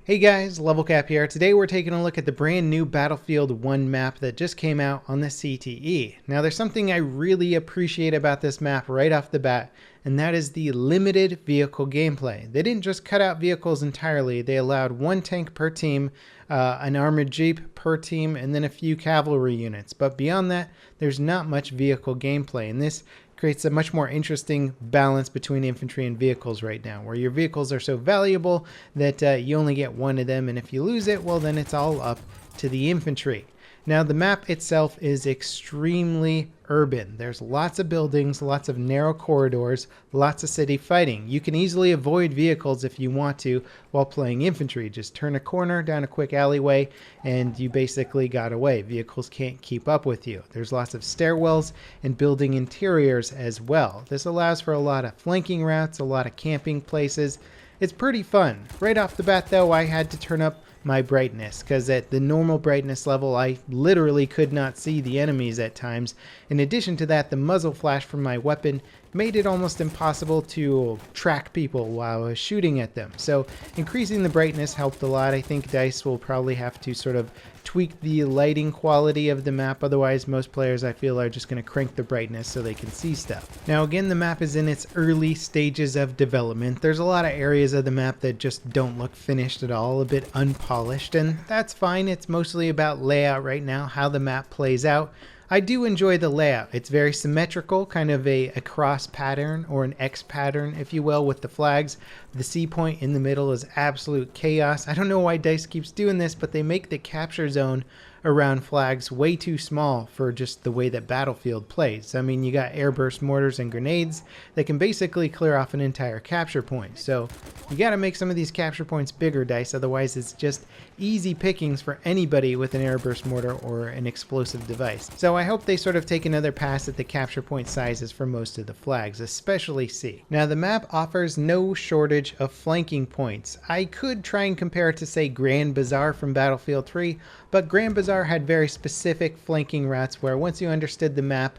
Hey guys, Level Cap here. Today we're taking a look at the brand new Battlefield 1 map that just came out on the CTE. Now there's something I really appreciate about this map right off the bat, and that is the limited vehicle gameplay. They didn't just cut out vehicles entirely, they allowed one tank per team, an armored jeep per team, and then a few cavalry units. But beyond that, there's not much vehicle gameplay, and this creates a much more interesting balance between infantry and vehicles right now, where your vehicles are so valuable that you only get one of them, and if you lose it, well then it's all up to the infantry. Now the map itself is extremely urban. There's lots of buildings, lots of narrow corridors, lots of city fighting. You can easily avoid vehicles if you want to while playing infantry. Just turn a corner down a quick alleyway and you basically got away. Vehicles can't keep up with you. There's lots of stairwells and building interiors as well. This allows for a lot of flanking routes, a lot of camping places. It's pretty fun. Right off the bat though, I had to turn up my brightness because at the normal brightness level I literally could not see the enemies at times. In addition to that, the muzzle flash from my weapon made it almost impossible to track people while I was shooting at them. So increasing the brightness helped a lot. I think DICE will probably have to sort of tweak the lighting quality of the map, otherwise most players I feel are just going to crank the brightness so they can see stuff. Now again, the map is in its early stages of development. There's a lot of areas of the map that just don't look finished at all, a bit unpolished, and that's fine. It's mostly about layout right now, how the map plays out. I do enjoy the layout. It's very symmetrical, kind of a cross pattern or an X pattern, if you will, with the flags. The C point in the middle is absolute chaos. I don't know why DICE keeps doing this, but they make the capture zone around flags way too small for just the way that Battlefield plays. I mean, you got airburst mortars and grenades that can basically clear off an entire capture point. So you got to make some of these capture points bigger, DICE, otherwise it's just easy pickings for anybody with an airburst mortar or an explosive device. So I hope they sort of take another pass at the capture point sizes for most of the flags, especially C. Now the map offers no shortage of flanking points. I could try and compare it to, say, Grand Bazaar from Battlefield 3, but Grand Bazaar had very specific flanking routes where once you understood the map,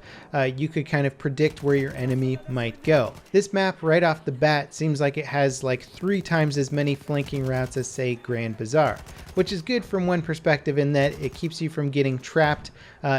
you could kind of predict where your enemy might go. This map right off the bat seems like it has like 3 times as many flanking routes as, say, Grand Bazaar, which is good from one perspective in that it keeps you from getting trapped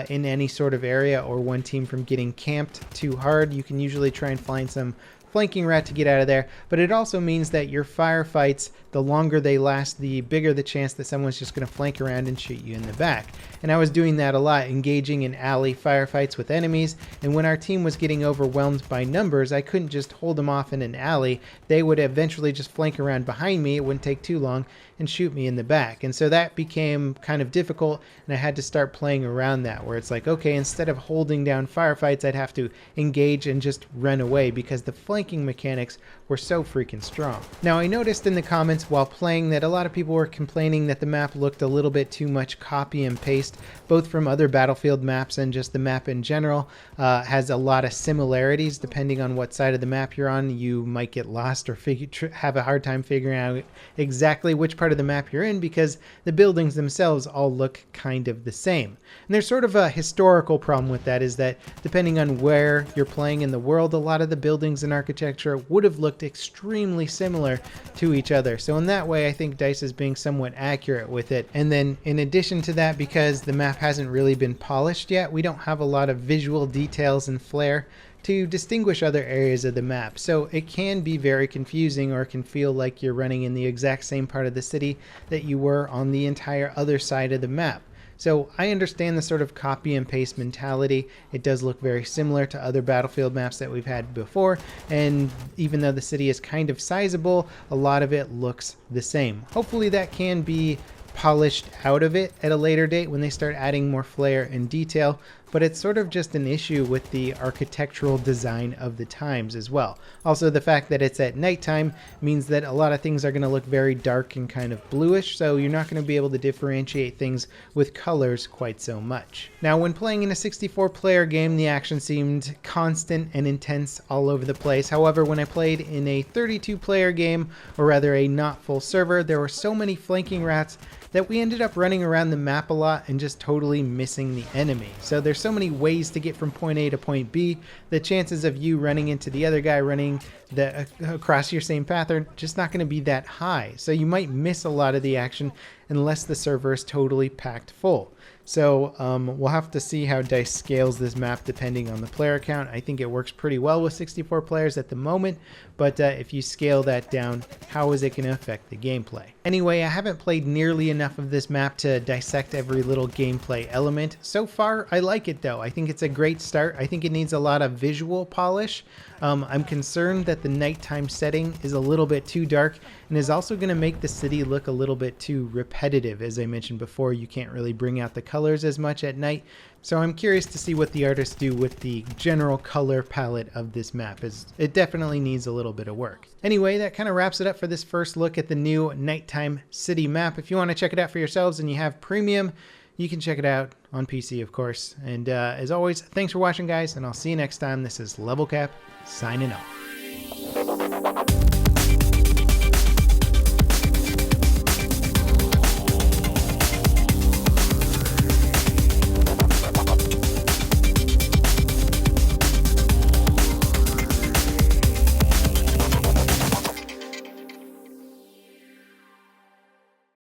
in any sort of area or one team from getting camped too hard. You can usually try and find some flanking route to get out of there, but it also means that your firefights, the longer they last, the bigger the chance that someone's just going to flank around and shoot you in the back. And I was doing that a lot, engaging in alley firefights with enemies, and when our team was getting overwhelmed by numbers, I couldn't just hold them off in an alley. They would eventually just flank around behind me, it wouldn't take too long, and shoot me in the back. And so that became kind of difficult, and I had to start playing around that, where it's like, okay, instead of holding down firefights, I'd have to engage and just run away because the flanking mechanics were so freaking strong. Now I noticed in the comments while playing that a lot of people were complaining that the map looked a little bit too much copy and paste, both from other Battlefield maps and just the map in general. Has a lot of similarities. Depending on what side of the map you're on, you might get lost or have a hard time figuring out exactly which part of the map you're in because the buildings themselves all look kind of the same. And there's sort of a historical problem with that, is that depending on where you're playing in the world, a lot of the buildings and architecture would have looked extremely similar to each other. So in that way, I think DICE is being somewhat accurate with it. And then in addition to that, because the map hasn't really been polished yet, we don't have a lot of visual details and flair to distinguish other areas of the map. So it can be very confusing, or it can feel like you're running in the exact same part of the city that you were on the entire other side of the map. So I understand the sort of copy and paste mentality. It does look very similar to other Battlefield maps that we've had before, and even though the city is kind of sizable, a lot of it looks the same. Hopefully that can be polished out of it at a later date when they start adding more flair and detail, but it's sort of just an issue with the architectural design of the times as well. Also, the fact that it's at nighttime means that a lot of things are going to look very dark and kind of bluish, so you're not going to be able to differentiate things with colors quite so much. Now, when playing in a 64-player game, the action seemed constant and intense all over the place. However, when I played in a 32-player game, or rather a not full server, there were so many flanking routes that we ended up running around the map a lot and just totally missing the enemy. So there's there's so many ways to get from point A to point B, the chances of you running into the other guy running across your same path are just not going to be that high. So you might miss a lot of the action unless the server is totally packed full. So we'll have to see how DICE scales this map depending on the player count. I think it works pretty well with 64 players at the moment, but if you scale that down, how is it going to affect the gameplay? Anyway, I haven't played nearly enough of this map to dissect every little gameplay element. So far, I like it though. I think it's a great start. I think it needs a lot of visual polish. I'm concerned that the nighttime setting is a little bit too dark and is also going to make the city look a little bit too repetitive. As I mentioned before, you can't really bring out the colors as much at night. So I'm curious to see what the artists do with the general color palette of this map, as it definitely needs a little bit of work. Anyway, that kind of wraps it up for this first look at the new nighttime city map. If you want to check it out for yourselves and you have premium, you can check it out on PC, of course. And as always, thanks for watching, guys, and I'll see you next time. This is Level Cap signing off.